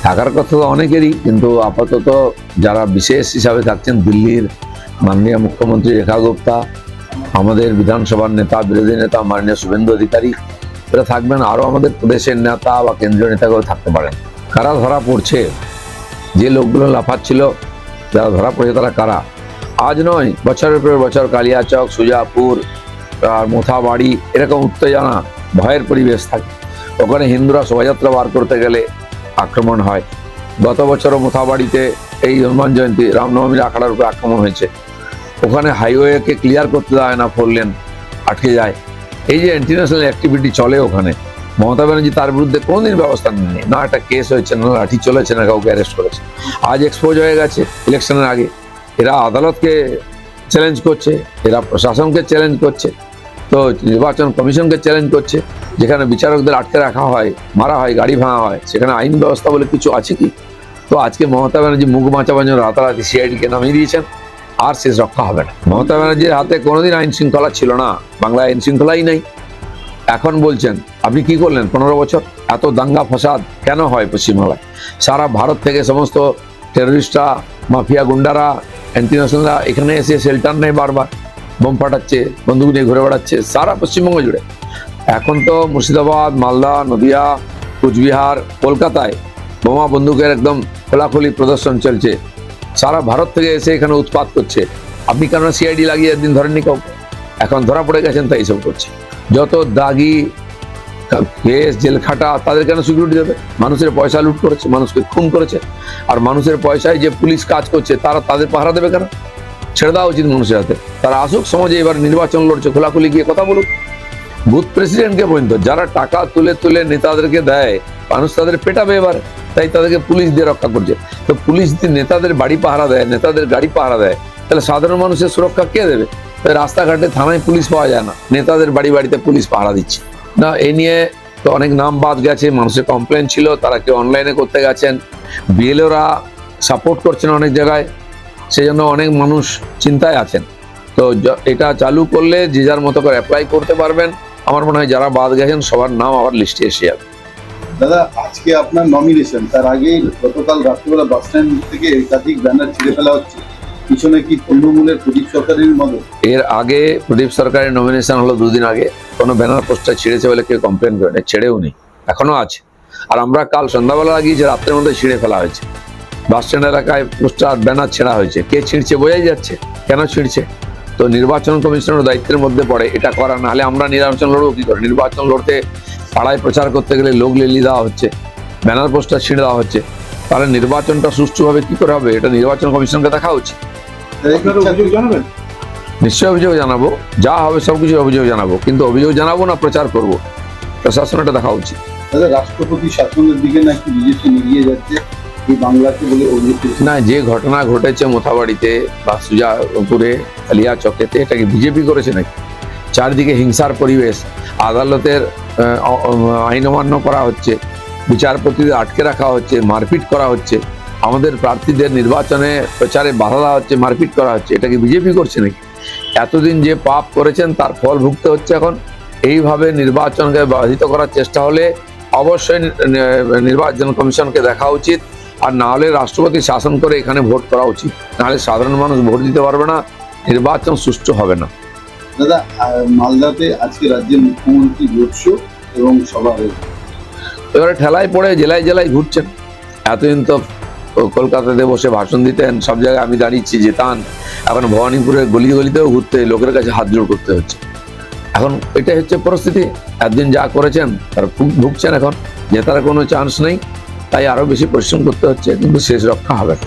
থাকার কথা তো অনেকেরই, কিন্তু আপাতত যারা বিশেষ হিসাবে থাকছেন দিল্লির মাননীয় মুখ্যমন্ত্রী রেখা গুপ্তা, আমাদের বিধানসভার নেতা বিরোধী নেতা মাননীয় শুভেন্দু অধিকারী, এরা থাকবেন। আরও আমাদের প্রদেশের নেতা বা কেন্দ্রীয় নেতাকেও থাকতে পারেন। কারা ধরা পড়ছে, যে লোকগুলো লাফাচ্ছিল যারা ধরা পড়ছে তারা কারা? আজ নয়, বছরের পর বছর কালিয়াচক, সুজাপুর আর মোথাবাড়ি এরকম উত্তেজনা, ভয়ের পরিবেশ থাকে। ওখানে হিন্দুরা শোভাযাত্রা বার করতে গেলে আক্রমণ হয়। গত বছরও মোথাবাড়িতে এই হনুমান জয়ন্তী রামনবমীর আখড়ার উপরে আক্রমণ হয়েছে। ওখানে হাইওয়েকে ক্লিয়ার করতে দেওয়া হয় না, 4 লেন আটকে যায়। এই যে ইন্টারন্যাশনাল অ্যাক্টিভিটি চলে ওখানে, মমতা ব্যানার্জি তার বিরুদ্ধে কোনোদিন ব্যবস্থা নেয়নি। না একটা কেস হয়েছে, না লাঠি চলেছে, না কাউকে অ্যারেস্ট করেছে। আজ এক্সপোজ হয়ে গেছে ইলেকশনের আগে। এরা আদালতকে চ্যালেঞ্জ করছে, এরা প্রশাসনকে চ্যালেঞ্জ করছে, তো নির্বাচন কমিশনকে চ্যালেঞ্জ করছে। যেখানে বিচারকদের আটকে রাখা হয়, মারা হয়, গাড়ি ভাঙা হয়, সেখানে আইন ব্যবস্থা বলে কিছু আছে কি? তো আজকে মমতা ব্যানার্জি মুখ বাঁচাবার জন্য রাতারাতি সিআইডিকে নামিয়ে দিয়েছেন, আর শেষ রক্ষা হবে না। মমতা ব্যানার্জির হাতে কোনোদিন আইন শৃঙ্খলা ছিল না, বাংলায় আইন শৃঙ্খলাই নেই। এখন বলছেন আপনি কি করলেন 15 বছর? এত দাঙ্গা ফসাদ কেন হয় পশ্চিমবাংলায়? সারা ভারত থেকে সমস্ত টেররিস্টরা, মাফিয়া গুন্ডারা, ইন্টারন্যাশনালরা এখানে এসে শেল্টার নেয়, বারবার বোম ফাটাচ্ছে, বন্দুক নিয়ে ঘুরে বেড়াচ্ছে সারা পশ্চিমবঙ্গ জুড়ে। এখন তো মুর্শিদাবাদ, মালদা, নদিয়া, কুচবিহার, কলকাতায় বোমা বন্দুকের একদম খোলাখুলি প্রদর্শন চলছে। সারা ভারত থেকে এসে এখানে উৎপাত করছে। আপনি কেন সিআইডি লাগিয়ে একদিন ধরেননি কাউকে? এখন ধরা পড়ে গেছেন তাই এইসব করছে। যত দাগি কেস, জেল খাটা, তাদের কেন সিকিউরিটি দেবে? মানুষের পয়সা লুট করেছে, মানুষকে খুন করেছে, আর মানুষের পয়সায় যে পুলিশ কাজ করছে তারা তাদের পাহারা দেবে কেন? ছেড়ে দেওয়া উচিত মানুষের হাতে। তারা আসুক সমাজে, এবার নির্বাচন লড়ছে, খোলাখুলি গিয়ে কথা বলুক। বুথ প্রেসিডেন্টকে পর্যন্ত যারা টাকা তুলে তুলে নেতাদেরকে দেয়, মানুষ তাদের পেটাবে এবার, তাই তাদেরকে পুলিশ দিয়ে রক্ষা করছে। তো পুলিশ যদি নেতাদের বাড়ি পাহারা দেয়, নেতাদের গাড়ি পাহারা দেয়, তাহলে সাধারণ মানুষের সুরক্ষা কে দেবে? রাস্তাঘাটে থানায় পুলিশ পাওয়া যায় না, নেতাদের বাড়ি বাড়িতে পুলিশ পাহারা দিচ্ছে না। এ নিয়ে তো অনেক নাম বাদ গেছে, মানুষের কমপ্লেন ছিল, তারা কেউ অনলাইনে করতে গেছেন, বিএলওরা সাপোর্ট করছেন অনেক জায়গায়, সেই জন্য অনেক মানুষ চিন্তায় আছেন। তো এটা চালু করলে যে যার মতো করে অ্যাপ্লাই করতে পারবেন। আমার মনে হয় যারা বাদ গেছেন সবার নাম আবার লিস্টে এসে যাবে। দাদা, আজকে আপনার নমিনেশন, তার আগে গতকাল রাত্রিবেলা বাস স্ট্যান্ড থেকে একাধিক ব্যানার ছিঁড়ে ফেলা হচ্ছে, পিছনে কি তৃণমূলের প্রদীপ সরকারের মতো? এর আগে প্রদীপ সরকারের নমিনেশন হলো 2 দিন আগে, কোনো ব্যানার পোস্টার ছিঁড়েছে বলে কেউ কমপ্লেন করে, ছেড়েও নেই, এখনো আছে। আর আমরা কাল সন্ধ্যাবেলা লাগিয়েছি, রাত্রের মধ্যে ছিঁড়ে ফেলা হয়েছে। বাস স্ট্যান্ড এলাকায় পোস্টার ব্যানার ছেঁড়া হয়েছে, কে ছিঁড়ছে বোঝাই যাচ্ছে, কেন ছিঁড়ছে। তো নির্বাচন কমিশনের দায়িত্বের মধ্যে পড়ে এটা করা, নাহলে আমরা নির্বাচন লড়বো কি করে? নির্বাচন লড়তে পাড়ায় প্রচার করতে গেলে লোক লেলি দেওয়া হচ্ছে, ব্যানার পোস্টার ছিঁড়ে দেওয়া হচ্ছে, তাহলে নির্বাচনটা সুষ্ঠুভাবে কি করে হবে? এটা নির্বাচন কমিশনকে দেখা উচিত। নিশ্চয়ই অভিযোগ জানাবো, যা হবে সবকিছু অভিযোগ জানাবো, কিন্তু অভিযোগ জানাবো না প্রচার করব, প্রশাসন এটা দেখা উচিত। দাদা, রাষ্ট্রপতি শাসনের দিকে নাকি বিজেপি এগিয়ে যাচ্ছে এই বাংলাকে বলে অভিযোগ না, যে ঘটনা ঘটেছে মোথাবাড়িতে বা সুজাপুরে, কালিয়াচকেতে, এটাকে বিজেপি করেছে নাকি? চারদিকে হিংসার পরিবেশ, আদালতের আইন অমান্য করা হচ্ছে, বিচারপতিদের আটকে রাখা হচ্ছে, মারপিট করা হচ্ছে, আমাদের প্রার্থীদের নির্বাচনে প্রচারে বাধা দেওয়া হচ্ছে, মারপিট করা হচ্ছে, এটাকে বিজেপি করছে নাকি? এতদিন যে পাপ করেছেন তার ফল ভুগতে হচ্ছে এখন। এইভাবে নির্বাচনকে বাধিত করার চেষ্টা হলে অবশ্যই নির্বাচন কমিশনকে দেখা উচিত, আর না হলে রাষ্ট্রপতি শাসন করে এখানে ভোট করা উচিত, নাহলে সাধারণ মানুষ ভোট দিতে পারবে না, নির্বাচন সুষ্ঠু হবে না। দাদা, মালদাতে আজকে রাজ্যের মুখ্যমন্ত্রী রোড শো এবং সভা হয়েছে, এবারে ঠেলায় পড়ে জেলায় জেলায় ঘুরছেন। এতদিন তো কলকাতাতে বসে ভাষণ দিতেন, সব জায়গায় আমি দাঁড়িয়েছি যেতাম, এখন ভবানীপুরের গলি গলিতেও ঘুরতে লোকের কাছে হাত জোড় করতে হচ্ছে। এখন এটাই হচ্ছে পরিস্থিতি। একদিন যা করেছেন তার ভুগছেন, এখন জেতার কোনো চান্স নেই, তাই আরো বেশি পরিশ্রম করতে হচ্ছে, কিন্তু শেষ রক্ষা হবে না।